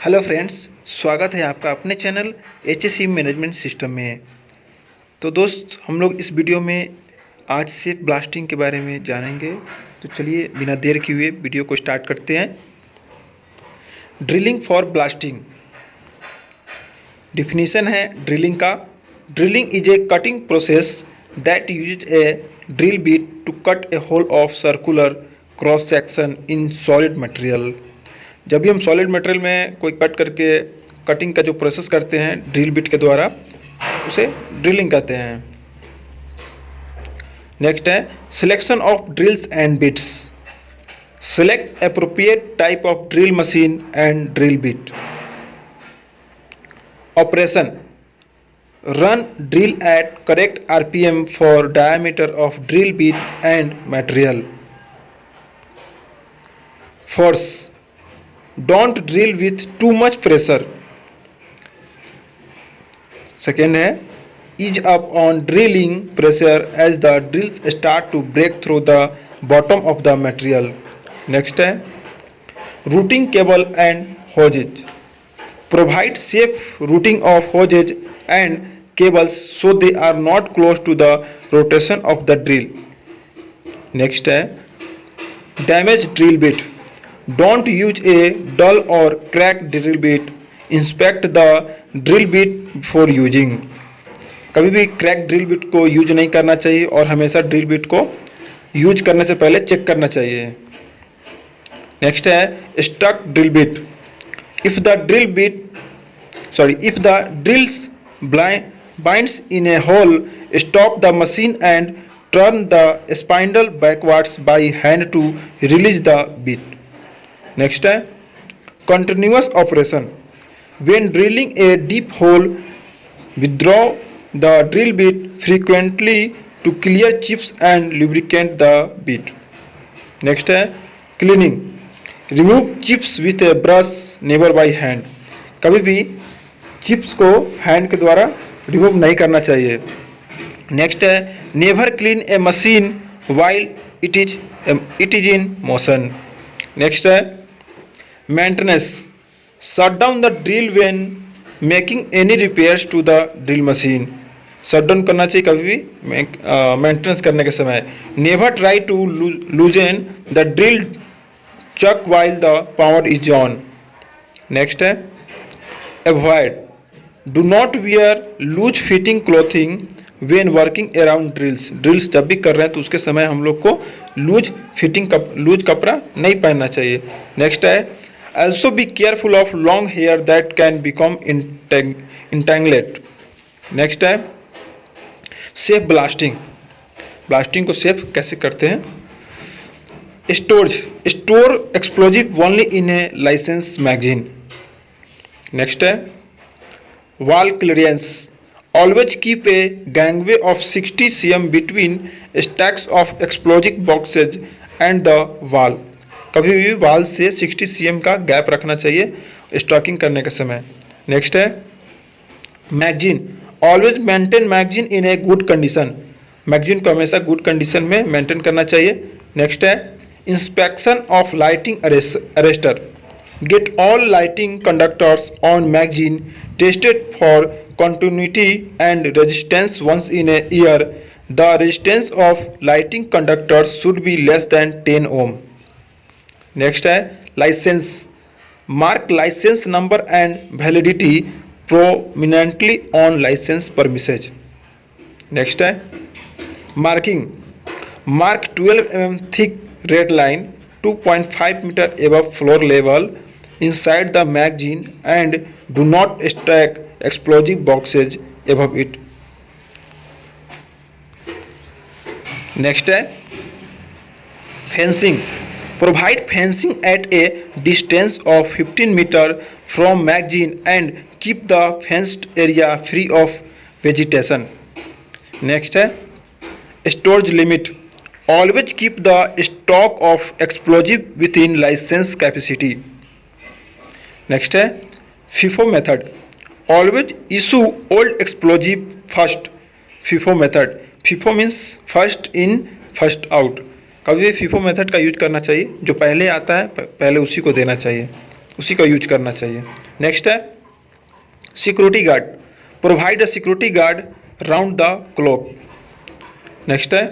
Hello friends, स्वागत है आपका अपने चैनल एचएससी मैनेजमेंट सिस्टम में। तो दोस्त, हम लोग इस वीडियो में आज से ब्लास्टिंग के बारे में जानेंगे। तो चलिए बिना देर किए हुए वीडियो को स्टार्ट करते हैं। Drilling for blasting. डिफिनीशन है ड्रिलिंग का। Drilling is a cutting process that use a drill bit to cut a hole of circular cross section in solid material. जब भी हम सॉलिड मटेरियल में कोई कटिंग का जो प्रोसेस करते हैं ड्रिल बिट के द्वारा, उसे ड्रिलिंग कहते हैं। नेक्स्ट है selection of drills and bits. Select appropriate type of drill machine and drill bit. Operation run drill at correct RPM for diameter of drill bit and material. Force don't drill with too much pressure. Second है ease up on drilling pressure as the drills start to break through the bottom of the material. Next है routing cable and hoses. Provide safe routing of hoses and cables so they are not close to the rotation of the drill. Next है damage drill bit. Don't use a dull or cracked drill bit. Inspect the drill bit before using. कभी भी crack drill bit को use नहीं करना चाहिए और हमेशा drill bit को यूज करने से पहले चेक करना चाहिए। नेक्स्ट है stuck drill bit. If the drills binds in a hole, stop the machine and turn the spindle backwards by hand to release the bit. Next है continuous operation. When drilling a deep hole, withdraw the drill bit frequently to clear chips and lubricant the bit. Next है cleaning. Remove chips with a brush, never by hand. कभी भी chips को hand के द्वारा remove नहीं करना चाहिए। Next है never clean a machine while it is in motion. Next है maintenance. Shut down the drill when making any repairs to the drill machine. Shut down करना चाहिए कभी भी मेंटेनेंस करने के समय। Never try to loosen the drill chuck while the power is on. Next है avoid. Do not wear loose fitting clothing when working around drills. Drills जब भी कर रहे हैं तो उसके समय हम लोग को लूज कपड़ा नहीं पहनना चाहिए। नेक्स्ट है also be careful of long hair that can become entangled. Next है सेफ ब्लास्टिंग। ब्लास्टिंग को सेफ कैसे करते हैं? Store explosive only in a licence magazine. Next है wall clearance. Always keep a gangway of 60 cm between stacks of explosive boxes and the wall. कभी भी wall से 60 cm का गैप रखना चाहिए स्टॉकिंग करने के समय। नेक्स्ट है magazine. Always maintain magazine in a good condition. Magazine को हमेशा गुड कंडीशन में मेंटेन करना चाहिए। नेक्स्ट है inspection of lighting arrester. Get all lighting conductors on magazine tested for continuity and resistance once in a year. The resistance of lighting conductors should be less than 10 ohm. Next है license. Mark license number and validity prominently on license premises. Next है marking. Mark 12 mm thick red line 2.5 meter above floor level inside the magazine and do not stack explosive boxes above it. Next है fencing. Provide fencing at a distance of 15 meter from magazine and keep the fenced area free of vegetation. Next है storage limit. Always keep the stock of explosive within license capacity. Next है FIFO method. Always issue old explosive first. FIFO method. FIFO means first in first out. कभी भी FIFO method का use करना चाहिए। जो पहले आता है पहले उसी को देना चाहिए, उसी का यूज करना चाहिए। नेक्स्ट है security guard, provide a security guard round the clock. Next है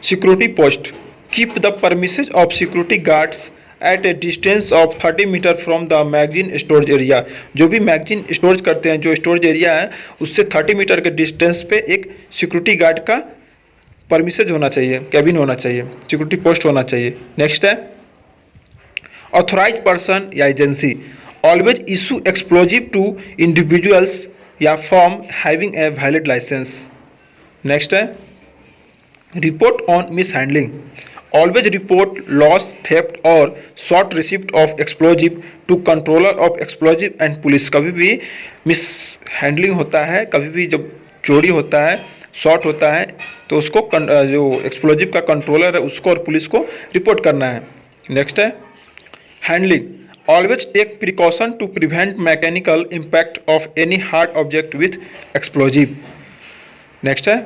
security post, keep the premises of security guards at a distance of 30 meter from the magazine storage area. जो भी मैगजीन स्टोरेज करते हैं, जो storage area है उससे 30 metre के distance पे एक सिक्योरिटी गार्ड का परमिसेज होना चाहिए, कैबिन होना चाहिए, सिक्योरिटी पोस्ट होना चाहिए। नेक्स्ट है ऑथोराइज पर्सन या agency, always issue explosive to individuals या form having a valid licence. Next है report on mishandling, always report loss, theft और short receipt of explosive to controller of explosive and police. कभी भी miss handling होता है, कभी भी जब चोरी होता है, शॉर्ट होता है, तो उसको जो एक्सप्लोजिव का कंट्रोलर है उसको और पुलिस को रिपोर्ट करना है। नेक्स्ट है handling, always take precaution to prevent mechanical impact of any hard object with explosive. Next है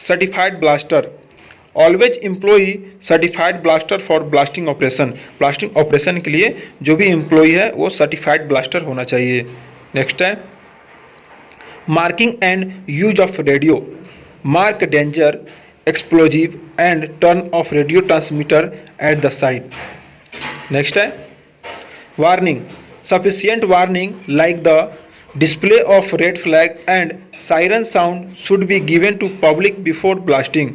certified blaster, always employ certified blaster for blasting operation. Blasting operation के लिए जो भी एम्प्लॉय है वो सर्टिफाइड ब्लास्टर होना चाहिए। नेक्स्ट है marking and use of radio, mark danger, explosive and turn off radio transmitter at the site. Next है warning, sufficient warning like the display of red flag and siren sound should be given to public before blasting।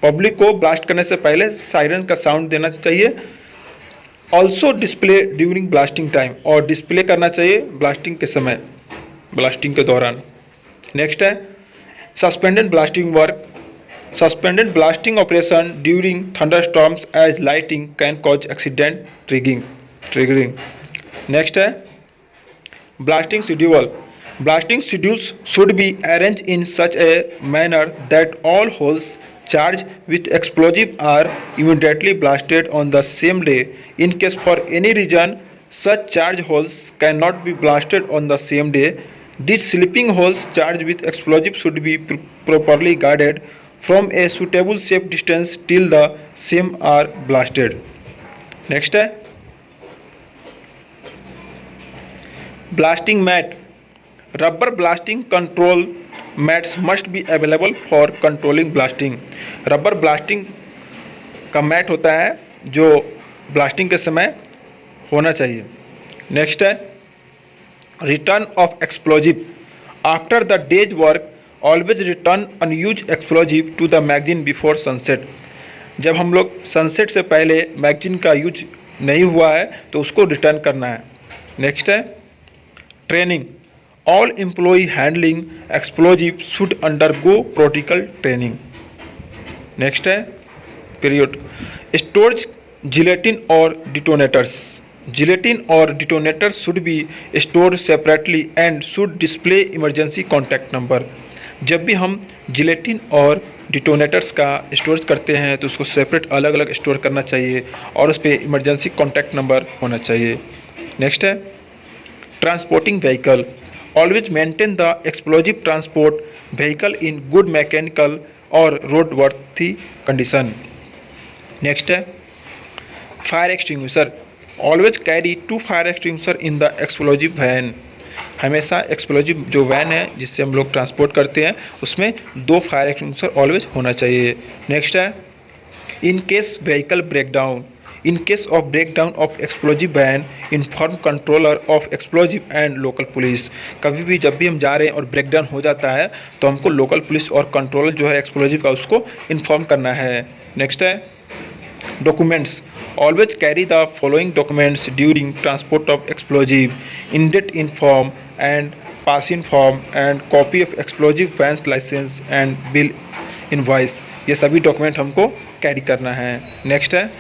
Public को blast करने से पहले siren का sound देना चाहिए। Also display during blasting time, और display करना चाहिए ब्लास्टिंग के समय, ब्लास्टिंग के दौरान। नेक्स्ट है suspended blasting work, suspended blasting operation during thunderstorms as lighting can cause accident triggering. Next है blasting schedule, blasting schedules should be arranged in such a manner that all holes charged with explosive are immediately blasted on the same day. In case for any reason such charged holes cannot be blasted on the same day, these sleeping holes charged with explosive should be properly guarded from a suitable safe distance till the same are blasted। next है blasting mat, rubber blasting control mats must be available for controlling blasting। Rubber blasting का mat होता है जो blasting के समय होना चाहिए। Next है return of explosive, after the day's work always return unused explosive to the magazine before sunset. जब हम लोग सनसेट से पहले मैगजीन का यूज नहीं हुआ है तो उसको रिटर्न करना है। नेक्स्ट है training, all employ handling explosive should undergo practical training. Next है पीरियड स्टोरेज जिलेटिन और डिटोनेटर्स, जिलेटिन और detonators should be stored separately and should display emergency contact number. जब भी हम जिलेटिन और डिटोनेटर्स का स्टोरेज करते हैं तो उसको सेपरेट अलग अलग स्टोर करना चाहिए और उस पर इमरजेंसी कॉन्टैक्ट नंबर होना चाहिए। नेक्स्ट है transporting vehicle, always maintain the explosive transport vehicle in good mechanical और रोड वर्थी कंडीशन। नेक्स्ट है fire extinguisher, always carry 2 fire extinguisher in the explosive van. हमेशा एक्सप्लोजिव जो वैन है जिससे हम लोग ट्रांसपोर्ट करते हैं उसमें 2 फायर एक्सटिंग्विशर ऑलवेज होना चाहिए। नेक्स्ट है in case vehicle breakdown, in case of breakdown of explosive van inform controller of explosive and local police। कभी भी जब भी हम जा रहे हैं और ब्रेकडाउन हो जाता है तो हमको लोकल पुलिस और कंट्रोलर जो है एक्सप्लोजिव का उसको इन्फॉर्म करना है। नेक्स्ट है documents, always carry the following documents during transport of explosive, indent in form and pass in form and copy of explosive vans licence and bill invoice. ये सभी डॉक्यूमेंट हमको कैरी करना है। नेक्स्ट है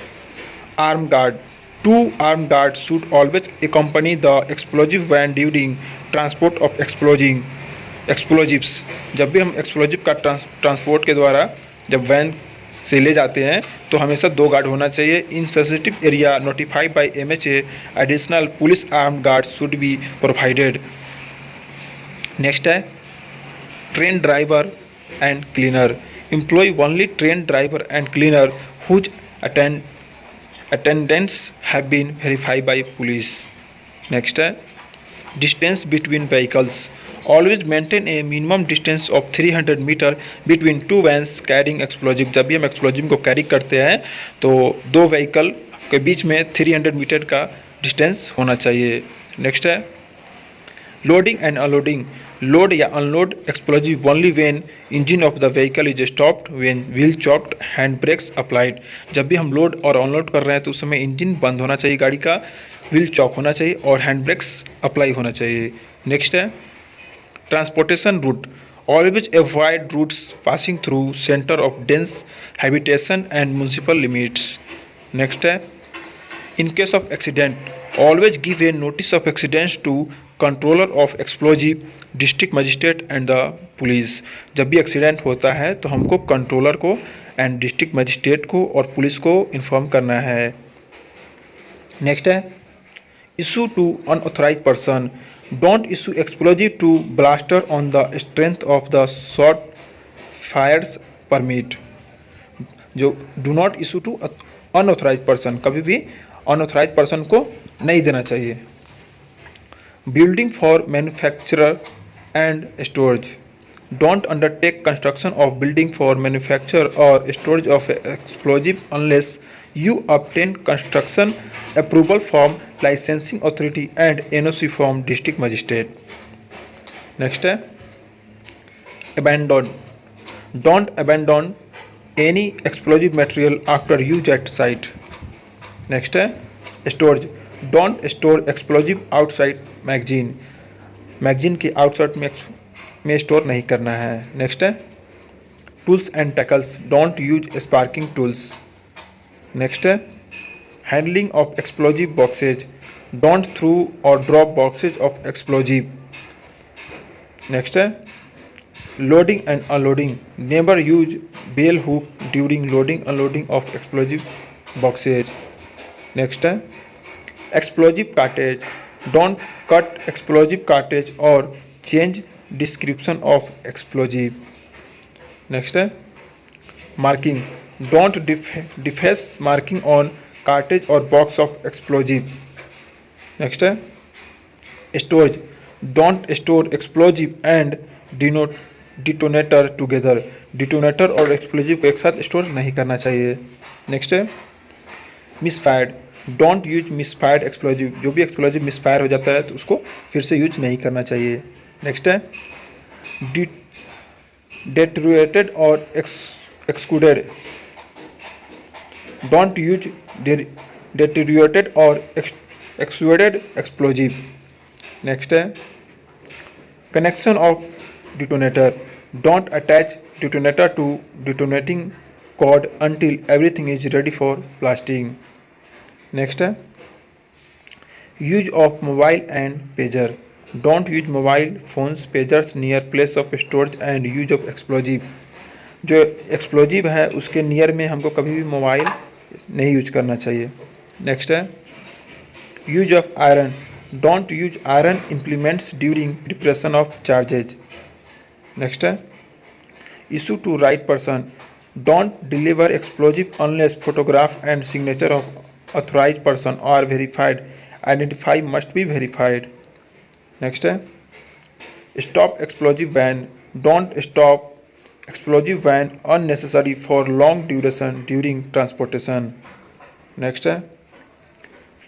arm guard, 2 armed guards should always accompany the explosive van during transport of explosives। जब भी हम explosive का ट्रांसपोर्ट के द्वारा जब वैन से ले जाते हैं तो हमेशा 2 गार्ड होना चाहिए। In sensitive area notified by MHA additional police arm guard should be provided. Next है train driver and cleaner, employ only train driver and cleaner whose attendants have been verified by police. Next है distance between vehicles. Always maintain a minimum distance of 300 metre between two vans carrying explosive. जब भी हम explosive को carry करते हैं तो दो vehicle के बीच में 300 मीटर का डिस्टेंस होना चाहिए. नेक्स्ट है लोडिंग एंड अनलोडिंग. लोड या unload explosive only when engine off the vehicle is stopped, when wheel chocked, hand brakes applied. जब भी हम लोड और अनलोड कर रहे हैं तो उस समय इंजन बंद होना चाहिए गाड़ी का, व्हील चॉक होना चाहिए और हैंड ब्रेक्स अप्लाई होना चाहिए. नेक्स्ट है transportation route. Always avoid routes passing through centre of dense habitation and municipal limits. Next है in case of accident always give a notice of accidents to controller of explosive, district magistrate and the police. जब भी accident होता है तो हमको controller को and district magistrate को और पुलिस को इन्फॉर्म करना है. नेक्स्ट है issue to unauthorise person. Don't issue explosive to blaster on the strength of the short firers permit. जो do not issue to unauthorise person, कभी भी अनऑथराइज पर्सन को नहीं देना चाहिए. Building for manufacturer and storage. Don't undertake construction of building for manufacture और storage of explosive unless you obtain construction approval from licensing authority and NOC from district magistrate. Next है abandon. Don't abandon any explosive material after use at site. Next है storage. Don't store explosive outside magazine. Magazine के outside में store नहीं करना है. Next है tools and tackles. Don't use sparking tools. Next है handling of explosive boxes. Don't throw और drop boxes of explosive. Next है loading and unloading. Never use bale hook during loading unloading of explosive boxes. Next है explosive cartridge. Don't cut explosive cartridge और change description of explosive. Next है marking. Don't deface marking on cartridge और box of explosive. Next है storage. Don't store explosive and detonator together. Detonator और explosive को एक साथ store नहीं करना चाहिए. नेक्स्ट है misfired. Don't use misfired explosive. जो भी एक्सप्लोजिव मिसफायर हो जाता है तो उसको फिर से यूज नहीं करना चाहिए. नेक्स्ट है डेटोरेटेड और एक्सक्लूडेड. डोंट यूज डेटोरेटेड और एक्सक्लूडेड एक्सप्लोजिव. नेक्स्ट है connection of detonator. Don't attach detonator to detonating cord until everything is ready for blasting. Next है use of mobile and pager. Don't use mobile phones pagers near place of storage and use of explosive. जो explosive है उसके near में हमको कभी भी mobile नहीं use करना चाहिए. नेक्स्ट है use of iron. Don't use iron implements during preparation of charges. Next है issue to right person. Don't deliver explosive unless photograph and signature of authorized person are verified. Identify must be verified. Next है stop explosive van. Don't stop explosive van unnecessary for long duration during transportation. Next है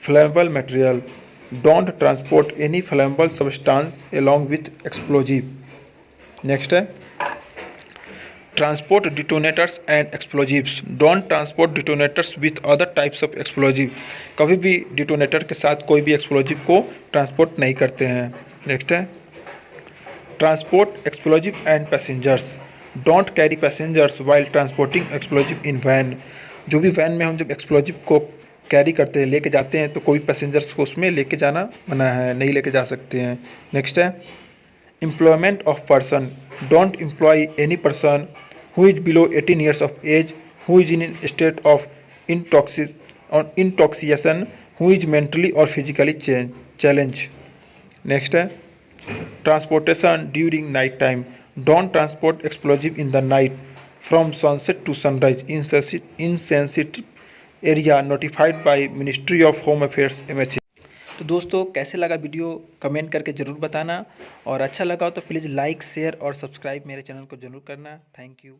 flammable material. Don't transport any flammable substance along with explosive. Next है transport detonators and explosives. Don't transport detonators with other types of explosive. कभी भी detonator के साथ कोई भी explosive को transport नहीं करते हैं. नेक्स्ट है transport explosive and passengers. Don't carry passengers while transporting explosive in van. जो भी वैन में हम जब एक्सप्लोजिव को कैरी करते हैं लेके जाते हैं तो कोई पैसेंजर्स को उसमें लेके जाना मना है, नहीं लेके जा सकते हैं. नेक्स्ट है employment of person. Don't employ any person who is below 18 years of age, who is in a state of intoxication, who is mentally or physically challenged. Next है transportation during night time. Don't transport explosive in the night from sunset to sunrise. Insensitive area notified by Ministry of Home Affairs MH। तो दोस्तों कैसे लगा video comment करके ज़रूर बताना, और अच्छा लगा हो तो प्लीज़ लाइक शेयर और सब्सक्राइब मेरे चैनल को ज़रूर करना। Thank you.